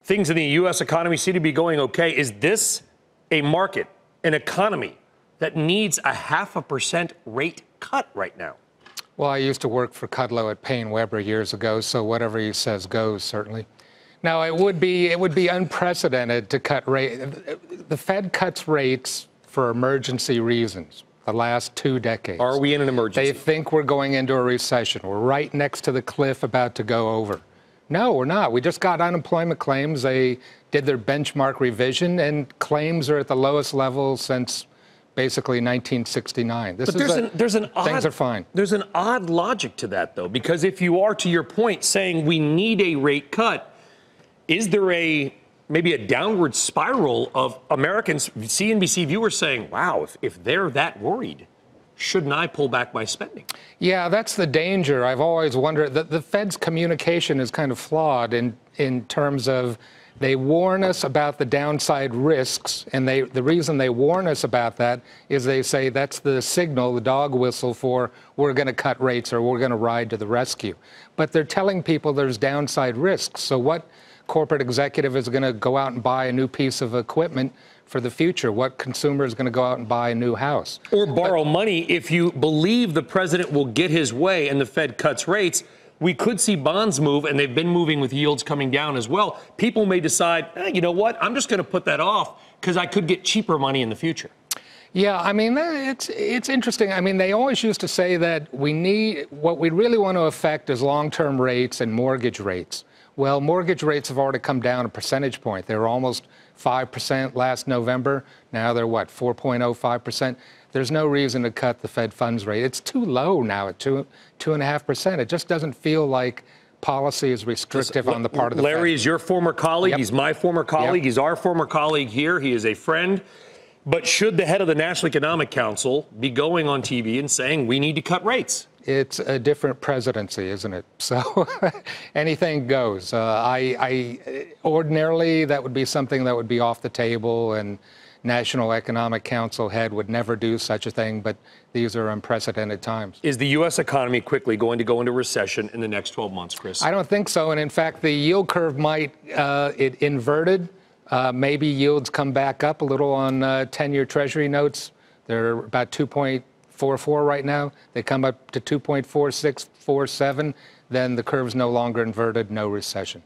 things in the U.S. economy seem to be going okay. Is this a market, an economy that needs a 0.5% rate cut right now? Well, I used to work for Kudlow at Payne Weber years ago, so whatever he says goes, certainly. Now, it would be unprecedented to cut rate. The Fed cuts rates for emergency reasons the last 2 decades. Are we in an emergency? They think we're going into a recession. We're right next to the cliff about to go over. No, we're not. We just got unemployment claims. They did their benchmark revision, and claims are at the lowest level since basically 1969. Things are fine. There's an odd logic to that, though, because if you are, to your point, saying we need a rate cut, is there maybe a downward spiral of Americans, CNBC viewers saying, wow, if they're that worried, shouldn't I pull back my spending? Yeah, that's the danger. I've always wondered that the Fed's communication is kind of flawed in terms of they warn us about the downside risks, and the reason they warn us about that is they say that's the signal, the dog whistle for we're going to cut rates or we're going to ride to the rescue. But they're telling people there's downside risks. So what corporate executive is going to go out and buy a new piece of equipment for the future? What consumer is going to go out and buy a new house? Or borrow money if you believe the president will get his way and the Fed cuts rates. We could see bonds move, and they've been moving with yields coming down as well. People may decide, you know what, I'm just going to put that off because I could get cheaper money in the future. Yeah, I mean, it's interesting. I mean, they always used to say that what we really want to affect is long-term rates and mortgage rates. Well, mortgage rates have already come down a percentage point. They were almost 5% last November. Now they're, what, 4.05%? There's no reason to cut the Fed funds rate. It's too low now at 2.5%. It just doesn't feel like policy is restrictive on the part of the Fed. Larry is your former colleague. Yep. He's my former colleague. Yep. He's our former colleague here. He is a friend. But should the head of the National Economic Council be going on TV and saying we need to cut rates? It's a different presidency, isn't it? So anything goes. Ordinarily, that would be something that would be off the table, and National Economic Council head would never do such a thing, but these are unprecedented times. Is the U.S. economy quickly going to go into recession in the next 12 months, Chris? I don't think so, and in fact, the yield curve might, it inverted. Maybe yields come back up a little on 10-year Treasury notes. They're about 2.44 right now. They come up to 2.46, 47, then the curve's no longer inverted, no recession.